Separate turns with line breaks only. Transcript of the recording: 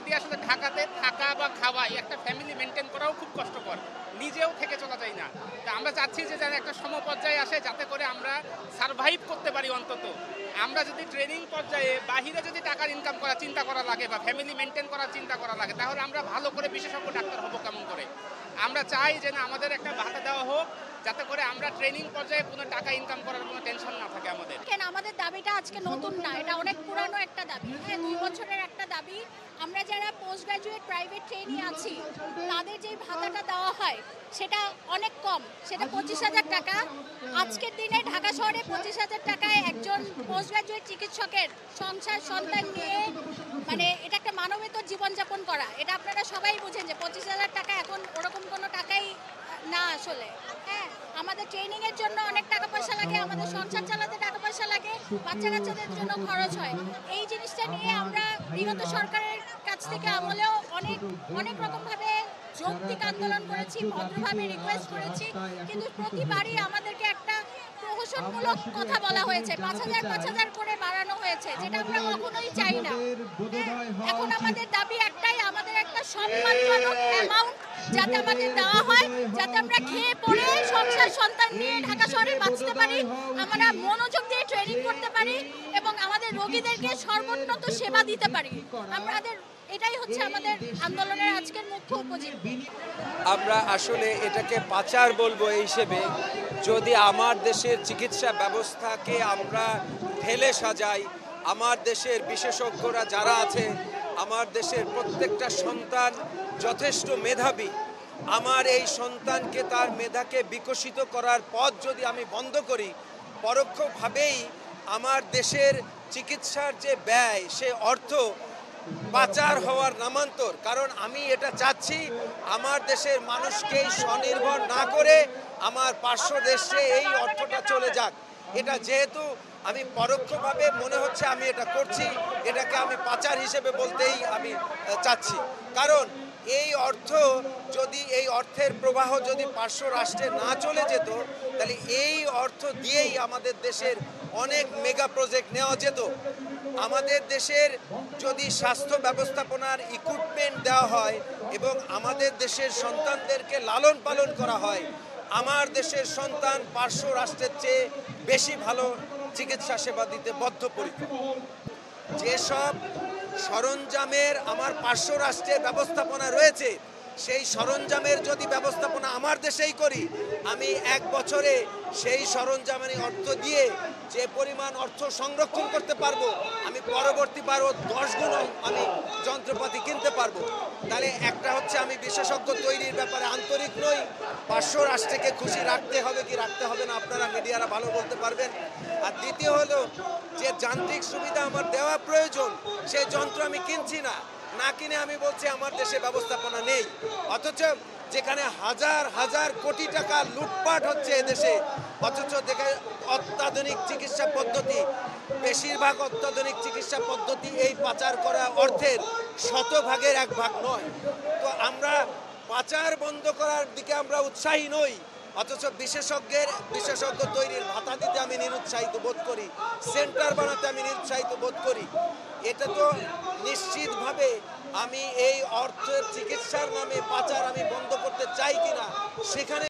দিয়ে আসলে ঢাকাতে থাকা বা খাওয়া একটা ফ্যামিলি মেনটেন করাও খুব কষ্টকর, নিজেও থেকে চলা যায় না। তা আমরা চাচ্ছি যে যেন একটা সমপর্যায়ে আসে, যাতে করে আমরা সারভাইভ করতে পারি। অন্তত আমরা যদি ট্রেনিং পর্যায়ে বাহিরে যদি টাকার ইনকাম করার চিন্তা করা লাগে বা ফ্যামিলি মেনটেন করার চিন্তা করা লাগে, তাহলে আমরা ভালো করে বিশেষজ্ঞ ডাক্তার হবো কেমন করে? আমরা চাই যে না, আমাদের একটা ভাতা দেওয়া হোক, যাতে করে আমরা ট্রেনিং পর্যায়ে কোনো টাকা ইনকাম করার কোনো টেনশন না থাকে আমাদের।
কেন আমাদের দাবিটা আজকে নতুন না, এটা অনেক পুরানো একটা দাবি। হ্যাঁ, 2 বছরের একটা দাবি। আমরা যারা পোস্ট গ্রাজুয়েট প্রাইভেট ট্রেনি আছি, তাদের যে ভাতাটা দেওয়া হয় সেটা অনেক কম, সেটা 25,000 টাকা। আজকের দিনে ঢাকা শহরে 25,000 টাকায় একজন পোস্ট গ্রাজুয়েট চিকিৎসকের সংসার সন্তান নিয়ে, মানে এটা একটা মানবেতর জীবনযাপন করা, এটা আপনারা সবাই বুঝেন যে 25,000 টাকা এখন ওরকম কোনো টাকাই না আসলে। হ্যাঁ, আমাদের ট্রেনিং এর জন্য অনেক টাকা পয়সা লাগে, আমাদের সংসার চালাতে টাকা পয়সা লাগে, বাচ্চা কাচ্চাদের জন্য খরচ হয়। এই জিনিসটা নিয়ে আমরা বিগত সরকারের কাছ থেকে আমলেও অনেক রকমভাবে যৌক্তিক আন্দোলন করেছি, ভদ্রভাবে রিকোয়েস্ট করেছি, কিন্তু প্রতিবারই আমাদেরকে একটা প্রহসনমূলক কথা বলা হয়েছে, 5,000 করে বাড়ানো হয়েছে, যেটা আমরা কখনোই চাই না। এখন আমাদের দাবি একটাই, আমাদের একটা সম্মানজনক অ্যামাউন্ট যাতে আমাদের দেওয়া হয়, যাতে আমরা খেয়ে পড়ে সংসার সন্তান নিয়ে ঢাকা শহরে বাঁচতে পারি, আমরা মনোযোগ দিয়ে ট্রেনিং করতে পারি এবং আমাদের রোগীদেরকে সর্বোন্নত সেবা দিতে পারি। এটাই হচ্ছে আমাদের আন্দোলনের আজকের মুখ্য উপজীব্য।
আমরা আসলে এটাকে পাচার বলবো এই হিসেবে, যদি আমার দেশের চিকিৎসা ব্যবস্থাকে আমরা ঢেলে সাজাই, আমার দেশের বিশেষজ্ঞরা যারা আছে, আমার দেশের প্রত্যেকটা সন্তান যথেষ্ট মেধাবী, আমার এই সন্তানকে তার মেধাকে বিকশিত করার পথ যদি আমি বন্ধ করি, পরোক্ষভাবেই আমার দেশের চিকিৎসার যে ব্যয়, সে অর্থ পাচার হওয়ার নামান্তর। কারণ আমি এটা চাচ্ছি আমার দেশের মানুষকেই স্বনির্ভর না করে আমার পার্শ্ব দেশে এই অর্থটা চলে যাক। এটা যেহেতু আমি পরোক্ষভাবে মনে হচ্ছে আমি এটা করছি, এটাকে আমি পাচার হিসেবে বলতেই আমি চাচ্ছি। কারণ এই অর্থ যদি, এই অর্থের প্রবাহ যদি পার্শ্ব রাষ্ট্রে না চলে যেত, তাহলে এই অর্থ দিয়েই আমাদের দেশের অনেক মেগা প্রজেক্ট নেওয়া যেত। আমাদের দেশের যদি স্বাস্থ্য ব্যবস্থাপনার ইকুইপমেন্ট দেওয়া হয় এবং আমাদের দেশের সন্তানদেরকে লালন পালন করা হয়, আমার দেশের সন্তান পার্শ্ব রাষ্ট্রের চেয়ে বেশি ভালো চিকিৎসা সেবা দিতে বদ্ধপরিকর। যেসব সরঞ্জামের আমার পার্শ্ব রাষ্ট্রের ব্যবস্থাপনা রয়েছে, সেই সরঞ্জামের যদি ব্যবস্থাপনা আমার দেশেই করি, আমি 1 বছরে সেই সরঞ্জামের অর্থ দিয়ে যে পরিমাণ অর্থ সংরক্ষণ করতে পারবো, আমি পরবর্তী বারও 10 গুণ আমি যন্ত্রপাতি কিনতে পারবো। তাহলে একটা হচ্ছে আমি বিশেষজ্ঞ তৈরির ব্যাপারে আন্তরিক নই, পার্শ্ব রাষ্ট্রকে খুশি রাখতে হবে কি রাখতে হবে না আপনারা মিডিয়ারা ভালো বলতে পারবেন। আর দ্বিতীয় হলো যে যান্ত্রিক সুবিধা আমার দেওয়া প্রয়োজন, সেই যন্ত্র আমি কিনছি না, না কিনে আমি বলছি আমার দেশে ব্যবস্থাপনা নেই। অথচ যেখানে হাজার হাজার কোটি টাকা লুটপাট হচ্ছে এদেশে, অথচ দেখে অত্যাধুনিক চিকিৎসা পদ্ধতি, বেশিরভাগ অত্যাধুনিক চিকিৎসা পদ্ধতি এই পাচার করা অর্থের 100 ভাগের 1 ভাগ নয়। তো আমরা পাচার বন্ধ করার দিকে আমরা উৎসাহী নই, অথচ বিশেষজ্ঞ তৈরির ভাতা দিতে আমি নিরুৎসাহিত বোধ করি, সেন্টার বানাতে আমি নিরুৎসাহিত বোধ করি। এটা তো নিশ্চিতভাবে আমি এই অর্থের চিকিৎসার নামে পাচার আমি বন্ধ করতে চাই কিনা, সেখানে